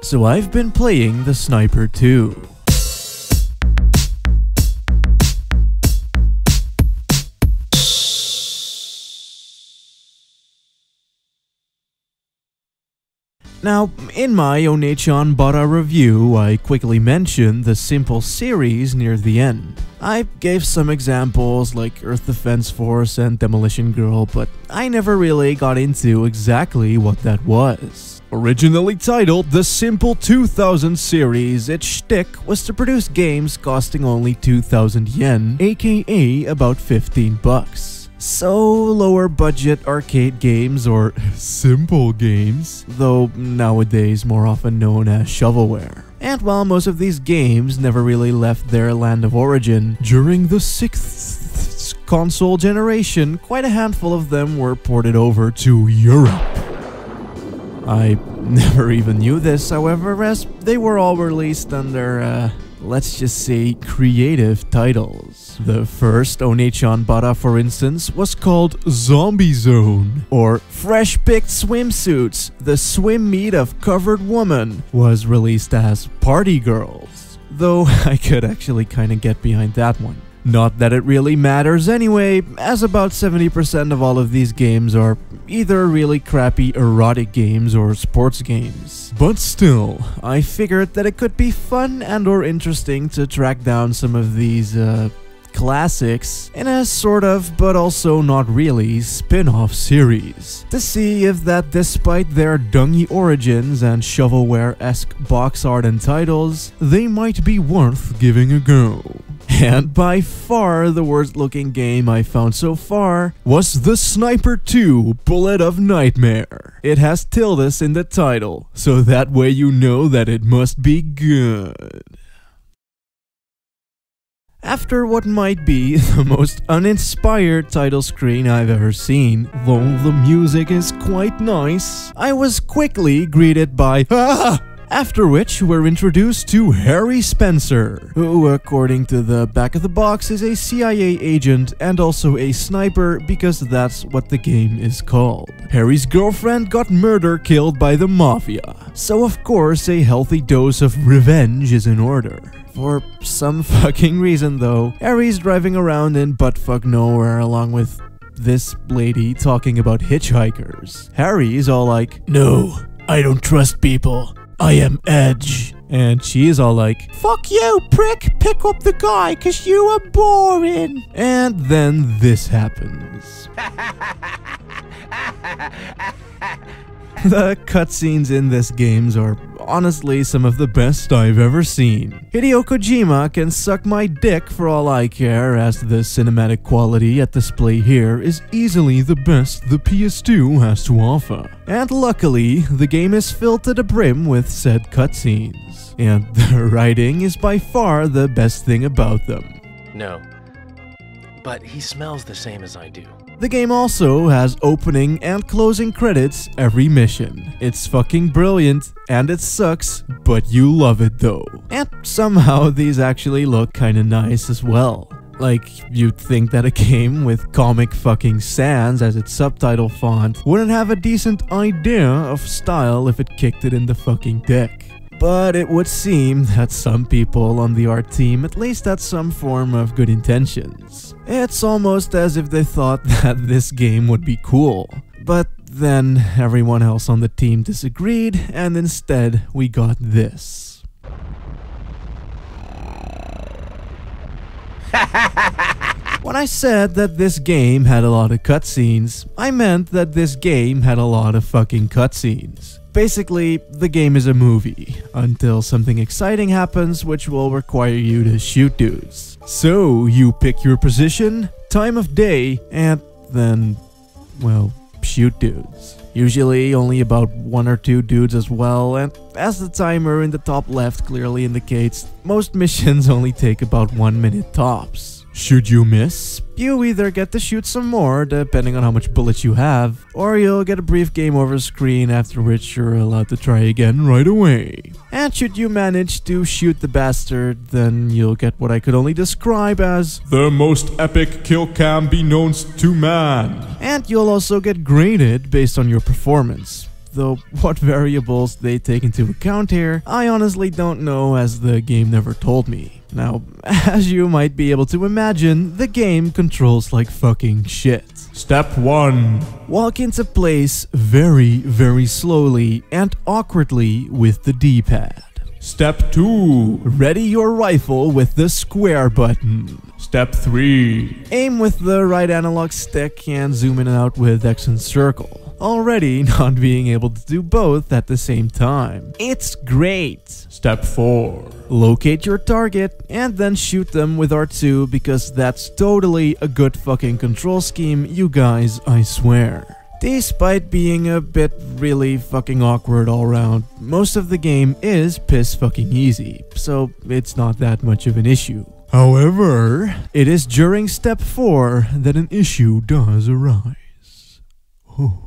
So I've been playing the Sniper 2. Now, in my Onichan Bara review, I quickly mentioned the simple series near the end. I gave some examples like Earth Defense Force and Demolition Girl, but I never really got into exactly what that was. Originally titled the Simple 2000 series, its shtick was to produce games costing only 2,000 yen, aka about 15 bucks. So, lower budget arcade games, or simple games, though nowadays more often known as shovelware. And while most of these games never really left their land of origin, during the 6th console generation, quite a handful of them were ported over to Europe. I never even knew this, however, as they were all released under, let's just say, creative titles. The first Onichan Bara, for instance, was called Zombie Zone, or Fresh Picked Swimsuits, the swim meet of covered woman, was released as Party Girls. Though I could actually kinda get behind that one. Not that it really matters anyway, as about 70% of all of these games are either really crappy erotic games or sports games. But still, I figured that it could be fun and or interesting to track down some of these, classics in a sort of, but also not really, spin-off series, to see if that despite their dungy origins and shovelware-esque box art and titles, they might be worth giving a go. And by far the worst looking game I found so far was the Sniper 2 Bullet of Nightmare. It has tildes in the title, so that way you know that it must be good. After what might be the most uninspired title screen I've ever seen, though the music is quite nice, I was quickly greeted by "Ah!" After which we're introduced to Harry Spencer, who according to the back of the box is a CIA agent and also a sniper because that's what the game is called. Harry's girlfriend got killed by the mafia, so of course a healthy dose of revenge is in order. For some fucking reason though, Harry's driving around in buttfuck nowhere along with this lady talking about hitchhikers. Harry's all like, "No, I don't trust people. I am Edge." And she's all like, "Fuck you, prick! Pick up the guy, cause you are boring!" And then this happens. The cutscenes in this game are honestly some of the best I've ever seen. Hideo Kojima can suck my dick for all I care, as the cinematic quality at display here is easily the best the PS2 has to offer. And luckily, the game is filled to the brim with said cutscenes. And the writing is by far the best thing about them. No, but he smells the same as I do. The game also has opening and closing credits every mission. It's fucking brilliant, and it sucks, but you love it though. And somehow these actually look kinda nice as well. Like, you'd think that a game with Comic fucking Sans as its subtitle font wouldn't have a decent idea of style if it kicked it in the fucking dick. But it would seem that some people on the art team at least had some form of good intentions. It's almost as if they thought that this game would be cool. But then everyone else on the team disagreed, and instead we got this. When I said that this game had a lot of cutscenes, I meant that this game had a lot of fucking cutscenes. Basically, the game is a movie, until something exciting happens which will require you to shoot dudes. So, you pick your position, time of day, and then, well, shoot dudes. Usually only about 1 or 2 dudes as well, and as the timer in the top left clearly indicates, most missions only take about 1 minute tops. Should you miss, you either get to shoot some more, depending on how much bullets you have, or you'll get a brief game over screen after which you're allowed to try again right away. And should you manage to shoot the bastard, then you'll get what I could only describe as the most epic kill cam be known to man. And you'll also get graded based on your performance. though what variables they take into account here, I honestly don't know, as the game never told me. Now, as you might be able to imagine, the game controls like fucking shit. Step 1. Walk into place very, very slowly and awkwardly with the D-pad. Step 2. Ready your rifle with the square button. Step 3. Aim with the right analog stick and zoom in and out with X and circle. Already not being able to do both at the same time. It's great! Step 4. Locate your target and then shoot them with R2, because that's totally a good fucking control scheme, you guys, I swear. Despite being a bit really fucking awkward all around, most of the game is piss fucking easy, so it's not that much of an issue. However, it is during step 4 that an issue does arise. Oh.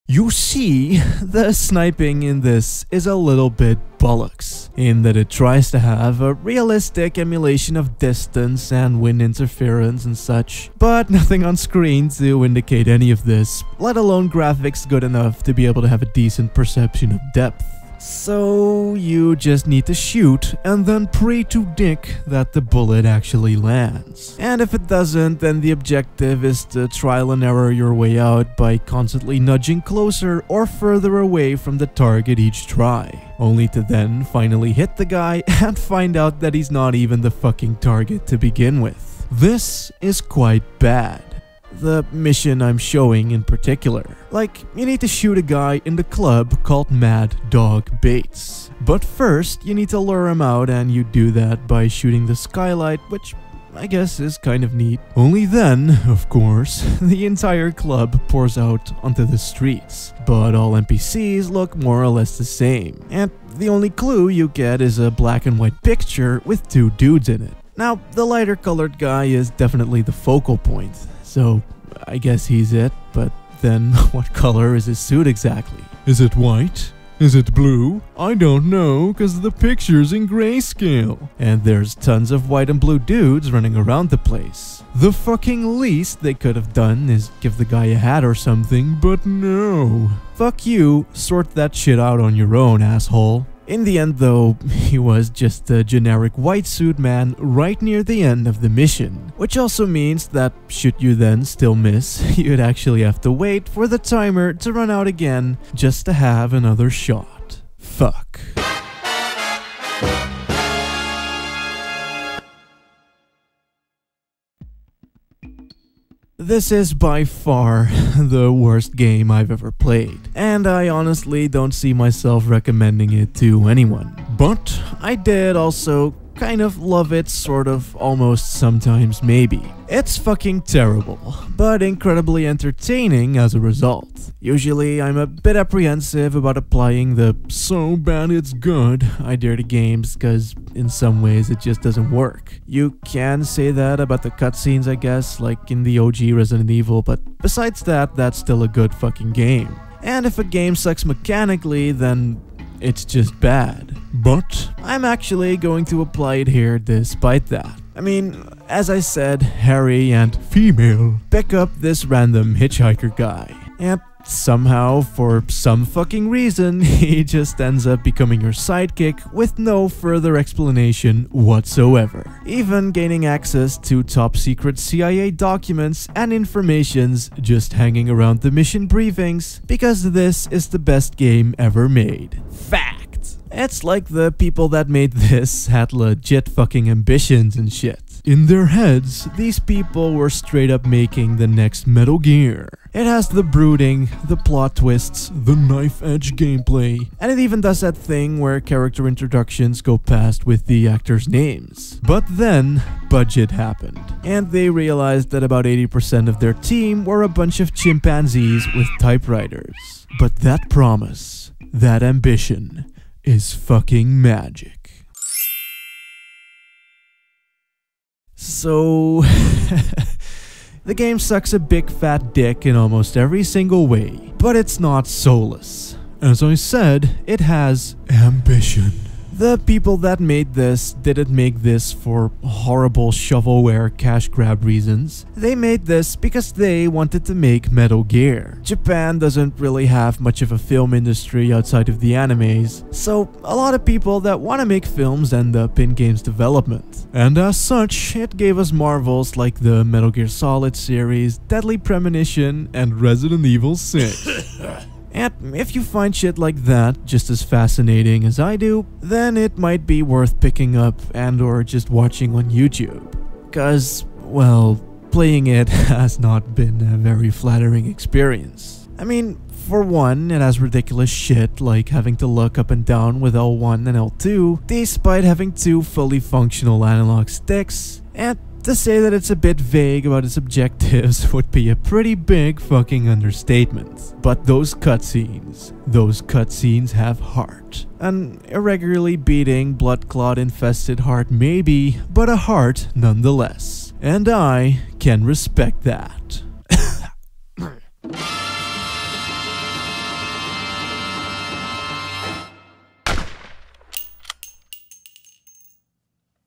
You see, the sniping in this is a little bit bollocks, in that it tries to have a realistic emulation of distance and wind interference and such, but nothing on screen to indicate any of this, let alone graphics good enough to be able to have a decent perception of depth. So you just need to shoot and then pray to Dick that the bullet actually lands. And if it doesn't, then the objective is to trial and error your way out by constantly nudging closer or further away from the target each try, only to then finally hit the guy and find out that he's not even the fucking target to begin with. This is quite bad. The mission I'm showing in particular. Like, you need to shoot a guy in the club called Mad Dog Bates. But first, you need to lure him out, and you do that by shooting the skylight, which I guess is kind of neat. Only then, of course, the entire club pours out onto the streets. But all NPCs look more or less the same. And the only clue you get is a black and white picture with 2 dudes in it. Now, the lighter colored guy is definitely the focal point. So, I guess he's it, but then what color is his suit exactly? Is it white? Is it blue? I don't know, cause the picture's in grayscale. And there's tons of white and blue dudes running around the place. The fucking least they could have done is give the guy a hat or something, but no. Fuck you, sort that shit out on your own, asshole. In the end though, he was just a generic white suit man right near the end of the mission. Which also means that, should you then still miss, you'd actually have to wait for the timer to run out again just to have another shot. Fuck. This is by far the worst game I've ever played, and I honestly don't see myself recommending it to anyone. But I did also kind of love it, sort of, almost, sometimes, maybe. It's fucking terrible, but incredibly entertaining as a result. Usually, I'm a bit apprehensive about applying the "so bad it's good" idea to games, cause in some ways it just doesn't work. You can say that about the cutscenes, I guess, like in the OG Resident Evil, but besides that, that's still a good fucking game. And if a game sucks mechanically, then it's just bad. But I'm actually going to apply it here despite that. I mean, as I said, Harry and female pick up this random hitchhiker guy. And somehow, for some fucking reason, he just ends up becoming your sidekick with no further explanation whatsoever. Even gaining access to top secret CIA documents and informations just hanging around the mission briefings, because this is the best game ever made. Fact! It's like the people that made this had legit fucking ambitions and shit. In their heads, these people were straight up making the next Metal Gear. It has the brooding, the plot twists, the knife-edge gameplay, and it even does that thing where character introductions go past with the actors' names. But then, budget happened, and they realized that about 80% of their team were a bunch of chimpanzees with typewriters. But that promise, that ambition, is fucking magic. So, the game sucks a big fat dick in almost every single way, but it's not soulless. As I said, it has ambition. The people that made this didn't make this for horrible shovelware cash grab reasons. They made this because they wanted to make Metal Gear. Japan doesn't really have much of a film industry outside of the animes, so a lot of people that want to make films end up in games development. And as such, it gave us marvels like the Metal Gear Solid series, Deadly Premonition, and Resident Evil 6. And if you find shit like that just as fascinating as I do, then it might be worth picking up and or just watching on YouTube. Cause, well, playing it has not been a very flattering experience. I mean, for one, it has ridiculous shit like having to look up and down with L1 and L2 despite having two fully functional analog sticks, and to say that it's a bit vague about its objectives would be a pretty big fucking understatement. But those cutscenes have heart. An irregularly beating, blood clot infested heart maybe, but a heart nonetheless. And I can respect that.